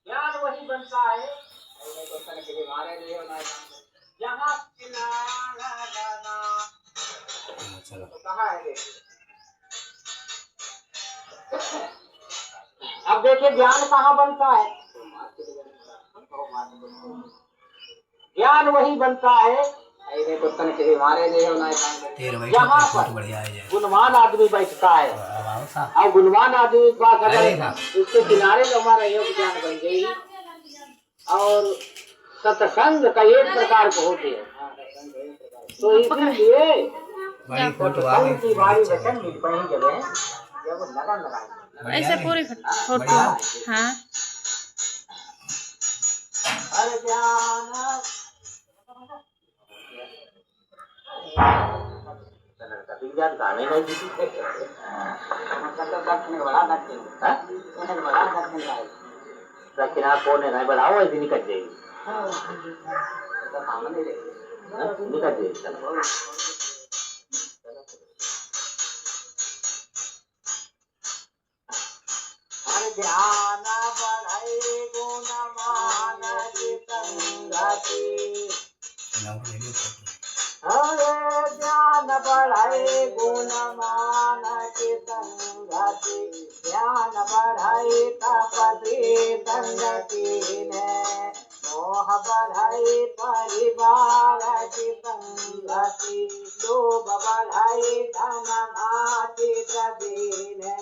ज्ञान वही बनता है जहाँ चलो तो कहाँ है अब देखिए ज्ञान कहाँ बनता है। ज्ञान वही बनता है जहाँ पर गुणवान आदमी बैठता है। और गुणवान आदमी के पास अगर उसके किनारे में हमारा योग ज्ञान बन गई और सत्संग का एक प्रकार को होती है तो इसीलिए सत्संग की भारी वचन मिल पड़ी जगह जब लगन लगाए ऐसे पूरी फोटो। हाँ हर ज्ञान गाने नहीं दक्षिणा कौन है बढ़ाओ ऐसी निकल जाएगी निकल जाएगी। ध्यान बढ़ाए गुण मान की संगति हरे ध्यान बढ़ाए गुण मान की संगति ध्यान बढ़ाए तपसी संगति ने मोह बढ़ाए परिवार की संगति लोभ बढ़ाए धन माति कदीने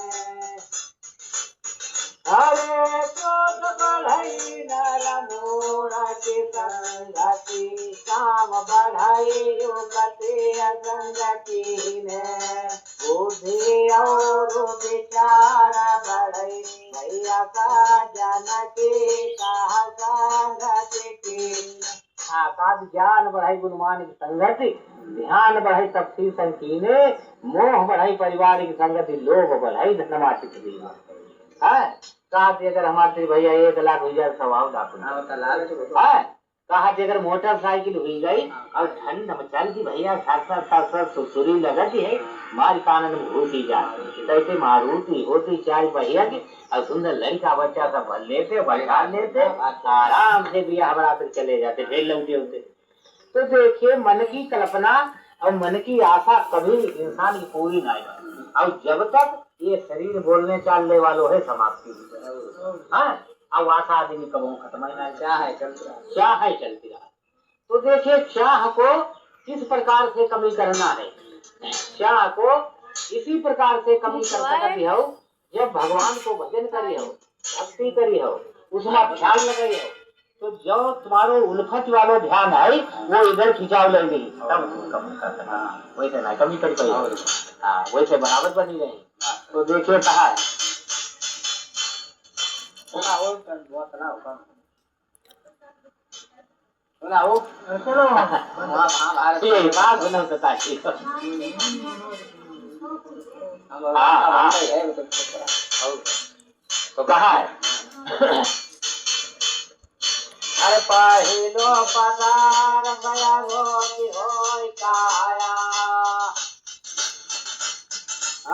हरे क्रोध बढ़ाई नर मूढ़ की संगति काम बढ़ाई युगति असंगति ने बुद्धि और विचार बढ़ाई भैया का जनकी कहा संगति की आकाश ज्ञान बढ़ाई गुणमान की संगति ध्यान बढ़ाई तपसी संकीने मोह बढ़ाई परिवार की संगति लोभ बढ़ाई धनमाति की कहा अगर हमारे भैया 1 लाख हुई जाए स्वभाव कहा अगर मोटरसाइकिल हुई गई और ठंड मचल की भैया साथ सुसुरी लगती है मार कानन में होती जाती कैसे मारूती होती 4 पहिया की और सुंदर लड़का बच्चा सब भर लेते बैठा लेते आराम से बिया हमारा फिर चले जाते फिर लौटे होते। तो देखिए मन की कल्पना और मन की आशा कभी इंसान की पूरी नहीं है और जब तक ये शरीर बोलने चालने वालों है समाप्ति अब आशा आदमी कब खत्म है चाह है चलती रहा। तो देखिए चाह को किस प्रकार से कमी करना है चाह को इसी प्रकार से कमी कर सकती हो जब भगवान को भजन करी हो भक्ति करी हो उसमें ध्यान लगाई हो तो जो तुम्हारो उल्फत वालों ध्यान है वो इधर खिंचाव लेंगे तब कम कर सकता वैसे ना कमी कर पाई वैसे बराबर बनी रही। तो देखिए कहा है तो कहा है अरे पहिलो पदार गया गोरी होय काया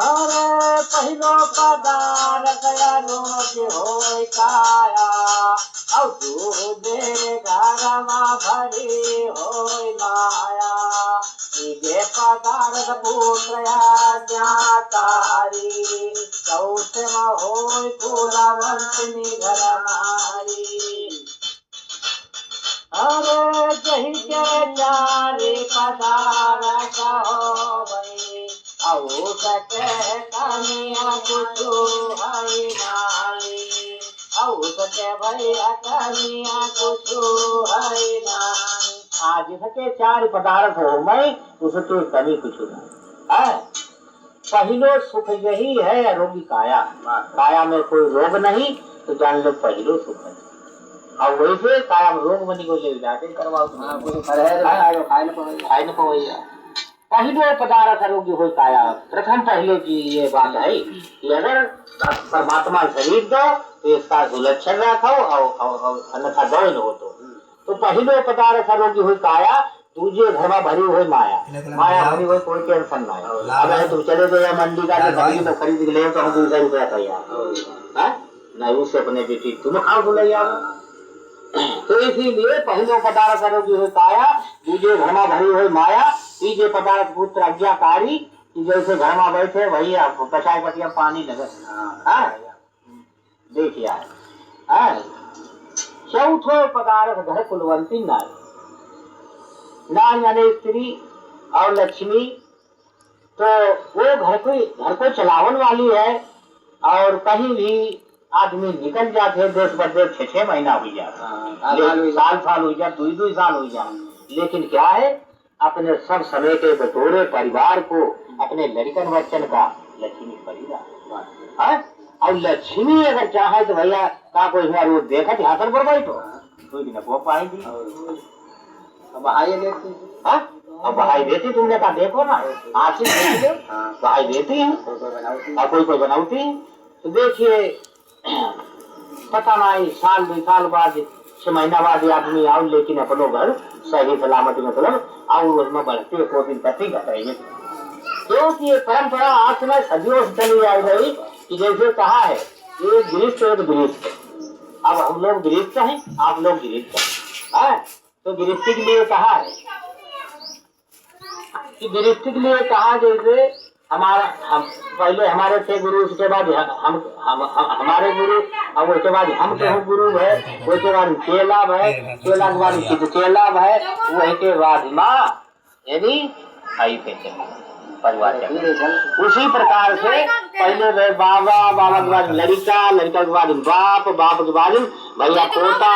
अरे पहिलो पदार गया गोरी होय काया और दूधे घरमा भरी होय माया ये पदार्थ पुत्र ज्ञातारी चौथे होय कुलवंतनी घर नारी अरे जही के 4 पदार्थ हो गई औ सके कनिया कुछु है नारी औ सके भैया कनिया कुछु है नारी आज सके 4 पदार्थ हो मैं उसके कभी कुछ नहीं पहिलो सुख यही है आरोग्य काया काया में कोई रोग नहीं तो जान लो पहिलो सुख है और वैसे काया रोग बनी को ले जाके करवाओ पहिलो पदार्थ आरोग्य हो काया प्रथम पहले की ये बात है कि अगर परमात्मा शरीर दो तो इसका सुलक्षण रखो और अन्यथा दो न हो तो पहिलो पदार्थ आरोग्य हो काया तुझे घर में भरी हुई माया भरी हुई कोई टेंशन ना है। अब तुम चले गए या मंडी का तो खरीद के ले तो हम 200 रुपया तैयार नहीं उससे अपने बेटी तुम खाओ तो ले आओ। तो इसीलिए पहले पदार्थ करोगी हो काया, दूजे घर में भरी हुई माया, तीजे पदार्थ पुत्र आज्ञाकारी, कि जैसे घर में बैठे वही आपको कचाई पटिया पानी नगर देखिए। चौथो पदार्थ घर कुलवंती नारी, नारी यानी स्त्री और लक्ष्मी, तो वो घर को चलावन वाली है। और कहीं भी आदमी निकल जाते देश प्रदेश 6 महीना हो जाता, साल हो जाए, 2 साल हो जाए, लेकिन क्या है अपने सब समय के बटोरे परिवार को अपने लड़कन बच्चन का लक्ष्मी परिवार। और लक्ष्मी अगर चाहे तो भैया का कोई रोज देखा ध्यान पर बैठो कोई भी न को पाएगी। अब बहाई देती तुमने कहा देखो ना आशीष बहाई देती है और कोई बनाती है। तो देखिए पता नहीं साल 2 साल बाद 6 महीना बाद आदमी आओ, लेकिन अपनो घर सही सलामती मतलब और उसमें बढ़ते को दिन प्रति घटेंगे। क्योंकि ये परंपरा आज में सदियों से चली आ गई कि जैसे कहा है ये गृहस्थ एक गृहस्थ, अब हम लोग गृहस्थ हैं आप लोग गृहस्थ हैं। तो गृहस्थी के लिए कहा है कि गृहस्थी के लिए कहा जैसे हम पहले हमारे थे गुरु, उसके बाद हम हमारे गुरु, और उसके बाद हम के गुरु है, उसके बाद चेला है, चेला के बाद चेला है, वही के बाद माँ यानी भाई पे परिवार। उसी प्रकार से पहले बाबा, बाबा के बाद लड़का, लड़का के बाद बाप, बाप के बाद भैया पोता,